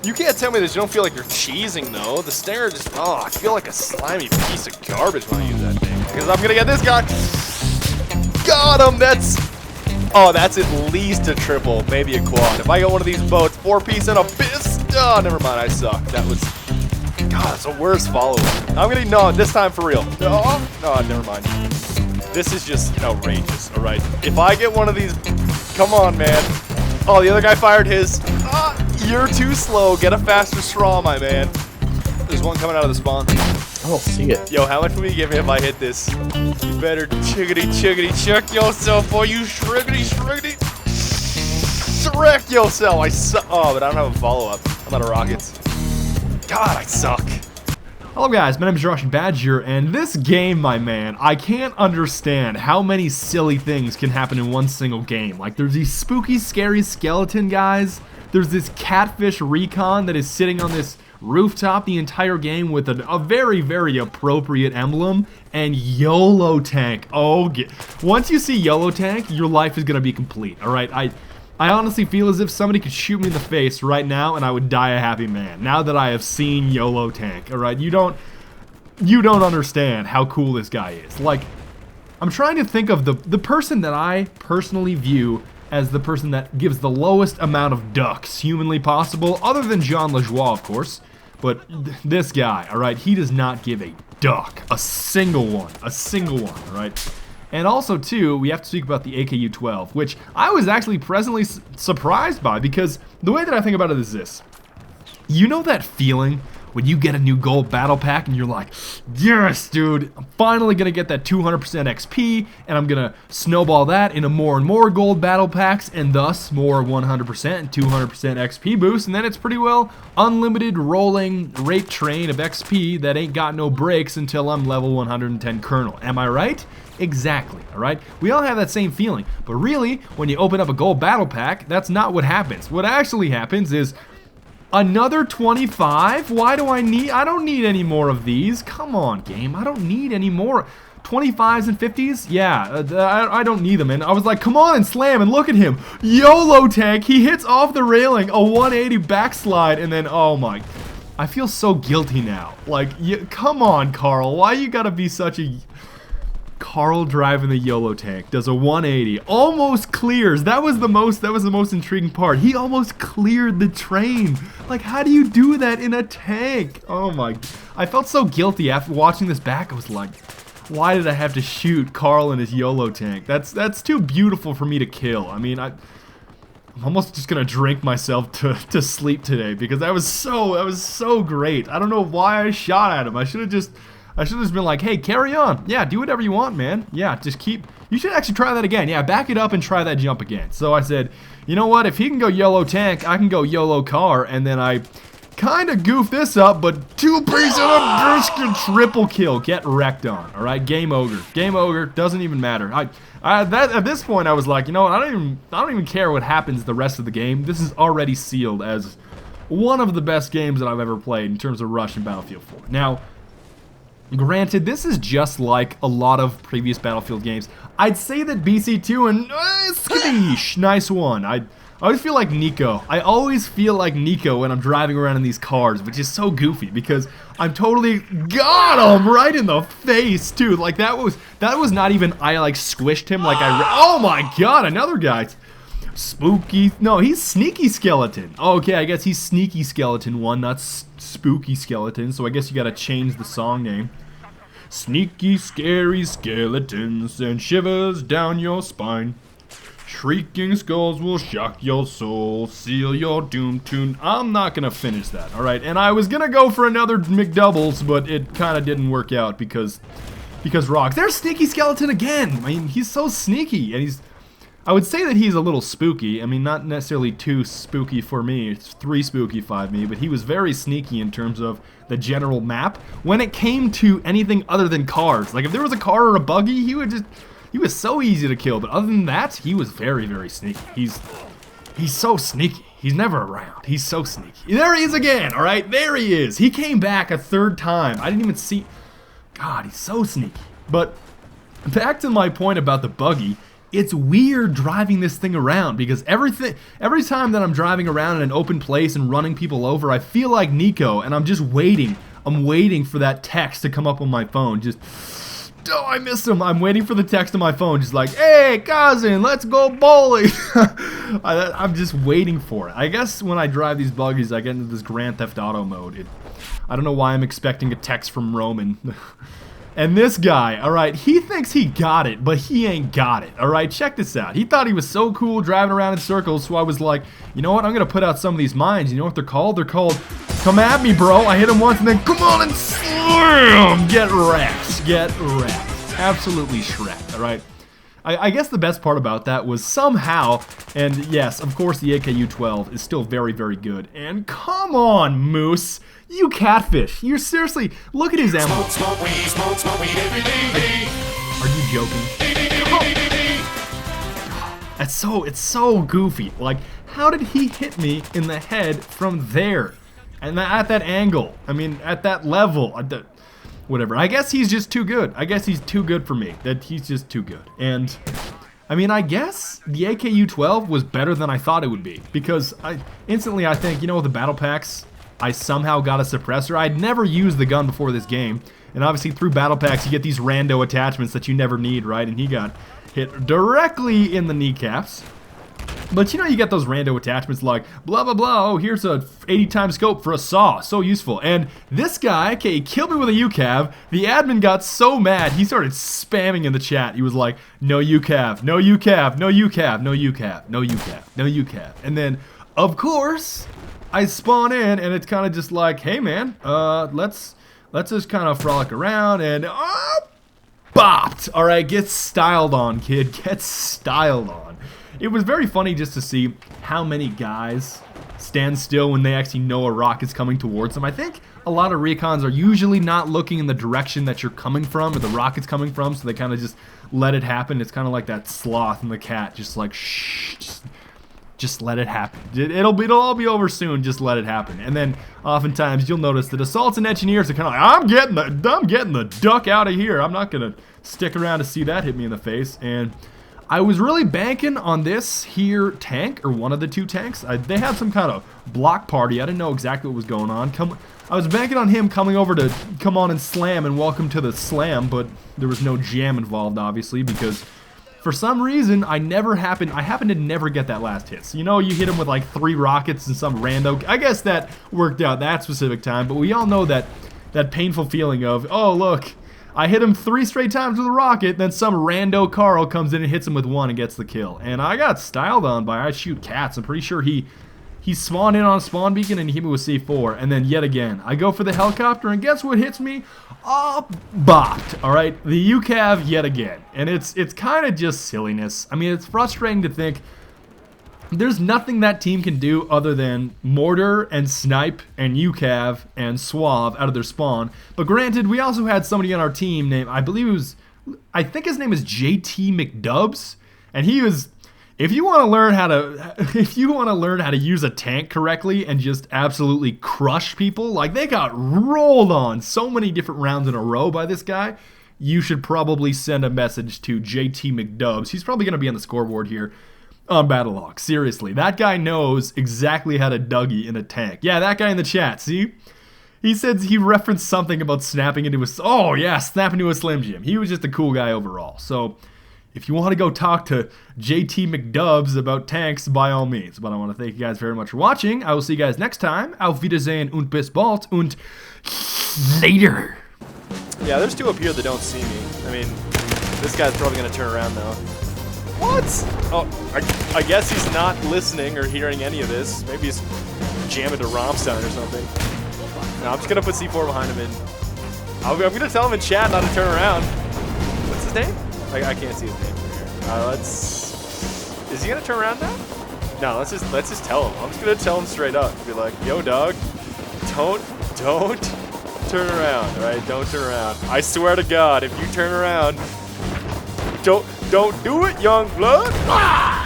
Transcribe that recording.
You can't tell me that you don't feel like you're cheesing, though. The snare just, oh, I feel like a slimy piece of garbage when I use that thing. Because I'm going to get this guy. Got him. That's at least a triple, maybe a quad. If I get one of these boats, 4-piece and a fist. Oh, never mind. I suck. That was, God, it's the worst follow-up. I'm going to, no, this time for real. Oh, no, never mind. This is just outrageous, all right? If I get one of these, come on, man. Oh, the other guy fired his. You're too slow. Get a faster straw, my man. There's one coming out of the spawn. I don't see it. Yo, how much will you give me if I hit this? You better chiggity check yourself, or you shriggity wreck yourself. I suck. Oh, but I don't have a follow-up. I'm out of rockets. God, I suck. Hello guys, my name is TheRussianBadger, and this game, my man, I can't understand how many silly things can happen in one single game. Like, there's these spooky, scary skeleton guys, there's this catfish recon that is sitting on this rooftop the entire game with a very, very appropriate emblem, and Yolo tank. Oh, once you see Yolo tank, your life is gonna be complete, alright? I honestly feel as if somebody could shoot me in the face right now and I would die a happy man. Now that I have seen Yolo tank, alright? You don't understand how cool this guy is. Like, I'm trying to think of the person that I personally view as the person that gives the lowest amount of ducks humanly possible, other than Jean Lajoie, of course. But this guy, alright, he does not give a duck. A single one, alright? And also, too, we have to speak about the AKU-12, which I was actually pleasantly surprised by, because the way that I think about it is this. You know that feeling when you get a new gold battle pack and you're like, yes, dude, I'm finally going to get that 200% XP, and I'm going to snowball that into more and more gold battle packs, and thus more 100% and 200% XP boost, and then it's pretty well unlimited rolling rate train of XP that ain't got no breaks until I'm level 110 Colonel. Am I right? Exactly, alright? We all have that same feeling, but really, when you open up a gold battle pack, that's not what happens. What actually happens is another 25? Why do I don't need any more of these. Come on, game, I don't need any more. 25s and 50s? Yeah, I don't need them, and I was like, come on and slam, and look at him. Yolo tank, he hits off the railing, a 180 backslide, and then, oh my, I feel so guilty now. Like, come on, Carl, why you gotta be such a... Carl driving the Yolo tank does a 180, almost clears. That was the most intriguing part. He almost cleared the train. Like, how do you do that in a tank? Oh my, I felt so guilty after watching this back. I was like, why did I have to shoot Carl in his Yolo tank? That's too beautiful for me to kill. I mean, I'm almost just gonna drink myself to sleep today, because that was so great. I don't know why I shot at him. I should have just been like, hey, carry on. Yeah, do whatever you want, man. Yeah, just keep... You should actually try that again. Yeah, back it up and try that jump again. So I said, you know what? If he can go Yolo tank, I can go Yolo car. And then I kind of goofed this up, but 2-piece and a biscuit triple kill. Get wrecked on, all right? Game over. Game over. Doesn't even matter. At this point, I was like, you know what? I don't even care what happens the rest of the game. This is already sealed as one of the best games that I've ever played in terms of Russian Battlefield 4. Now... Granted, this is just like a lot of previous Battlefield games. I'd say that BC2 and skadoosh, nice one. I always feel like Nico. I always feel like Nico when I'm driving around in these cars, which is so goofy because I'm totally got him right in the face too. Like that was not even I like squished him like oh my god, another guy. Spooky. No, he's Sneaky Skeleton. Okay, I guess he's Sneaky Skeleton 1, not Spooky Skeleton. So I guess you gotta change the song name. Sneaky, scary skeletons and shivers down your spine. Shrieking skulls will shock your soul, seal your doom tune. I'm not gonna finish that, alright? And I was gonna go for another McDoubles, but it kinda didn't work out because rocks. There's Sneaky Skeleton again! I mean, he's so sneaky, and I would say that he's a little spooky. I mean, not necessarily too spooky for me. It's 3 spooky, 5 me. But he was very sneaky in terms of the general map. When it came to anything other than cars, like if there was a car or a buggy, he was so easy to kill. But other than that, he was very, very sneaky. He's so sneaky. He's never around. He's so sneaky. There he is again. All right, there he is. He came back a 3rd time. I didn't even see. God, he's so sneaky. But back to my point about the buggy. it's weird driving this thing around because every time that I'm driving around in an open place and running people over, I feel like Nico, and I'm just waiting. I'm waiting for that text to come up on my phone. Just, oh, I missed him. I'm waiting for the text on my phone, just like, hey, cousin, let's go bowling. I'm just waiting for it. I guess when I drive these buggies, I get into this Grand Theft Auto mode. I don't know why I'm expecting a text from Roman. And this guy, all right, he thinks he got it, but he ain't got it, all right? Check this out. He thought he was so cool driving around in circles, so I was like, you know what? I'm going to put out some of these mines. You know what they're called? They're called, come at me, bro. I hit him once, and then come on and slam. Get wrecked. Get wrecked. Absolutely shreked, all right? I guess the best part about that was somehow, and yes, of course, the AKU-12 is still very, very good. And come on, Moose. You catfish. You're seriously, look at his ammo. Smoke weed every day. Are you joking? Oh. It's so goofy. Like, how did he hit me in the head from there? And at that angle. I mean, at that level. Whatever. I guess he's just too good. I guess he's too good for me. That he's just too good. And I mean, I guess the AKU-12 was better than I thought it would be. Because I think, you know, with the battle packs, I somehow got a suppressor. I'd never used the gun before this game. And obviously through battle packs, you get these rando attachments that you never need, right? And he got hit directly in the kneecaps. But you know, you get those rando attachments like, blah, blah, blah, oh, here's a 80 times scope for a saw. So useful. And this guy, okay, he killed me with a UCAV. The admin got so mad, he started spamming in the chat. He was like, no UCAV, no UCAV, no UCAV, no UCAV, no UCAV, no UCAV. And then, of course, I spawn in, and it's kind of just like, hey, man, let's just kind of frolic around, and, bopped. All right, get styled on, kid. Get styled on. It was very funny just to see how many guys stand still when they actually know a rocket's coming towards them. I think a lot of recons are usually not looking in the direction that you're coming from or the rocket's coming from, so they kind of just let it happen. It's kind of like that sloth and the cat, just like, shh, just let it happen. It'll all be over soon. Just let it happen. And then oftentimes you'll notice that assaults and engineers are kind of like, I'm getting the duck out of here. I'm not gonna stick around to see that hit me in the face. And I was really banking on this here tank, or one of the two tanks. They had some kind of block party. I didn't know exactly what was going on. I was banking on him coming over to come on and slam and welcome to the slam, but there was no jam involved, obviously, because for some reason, I happened to never get that last hit. So, you know, you hit him with like 3 rockets and some rando. I guess that worked out that specific time, but we all know that painful feeling of, oh, look, I hit him 3 straight times with a rocket, then some rando Carl comes in and hits him with 1 and gets the kill. And I got styled on by I shoot cats. I'm pretty sure he spawned in on a spawn beacon and he hit me with C4. And then yet again, I go for the helicopter, and guess what hits me? Bopped. All right, the UCAV yet again. And it's kind of just silliness. I mean, it's frustrating to think there's nothing that team can do other than mortar and snipe and UCAV and Suave out of their spawn. But granted, we also had somebody on our team named, I think his name is JT McDubs, and he was, if you want to learn how to use a tank correctly and just absolutely crush people, like they got rolled on so many different rounds in a row by this guy, you should probably send a message to JT McDubs. He's probably going to be on the scoreboard here on Battlelog. Seriously, that guy knows exactly how to Dougie in a tank. Yeah, that guy in the chat, see? He said he referenced something about snapping into a snapping into a Slim Jim. He was just a cool guy overall. So if you want to go talk to JT McDubs about tanks, by all means. But I want to thank you guys very much for watching. I will see you guys next time. Auf Wiedersehen und bis bald und later. Yeah, there's 2 up here that don't see me. I mean, this guy's probably going to turn around though. What? Oh, I guess he's not listening or hearing any of this. Maybe he's jamming to Rammstein or something. No, I'm just going to put C4 behind him and I'm going to tell him in chat not to turn around. What's his name? I can't see his name from here. Is he going to turn around now? No, let's just tell him. I'm just going to tell him straight up. Be like, yo, dog, don't turn around, all right? Don't turn around. I swear to God, if you turn around, don't do it, young blood. Ah!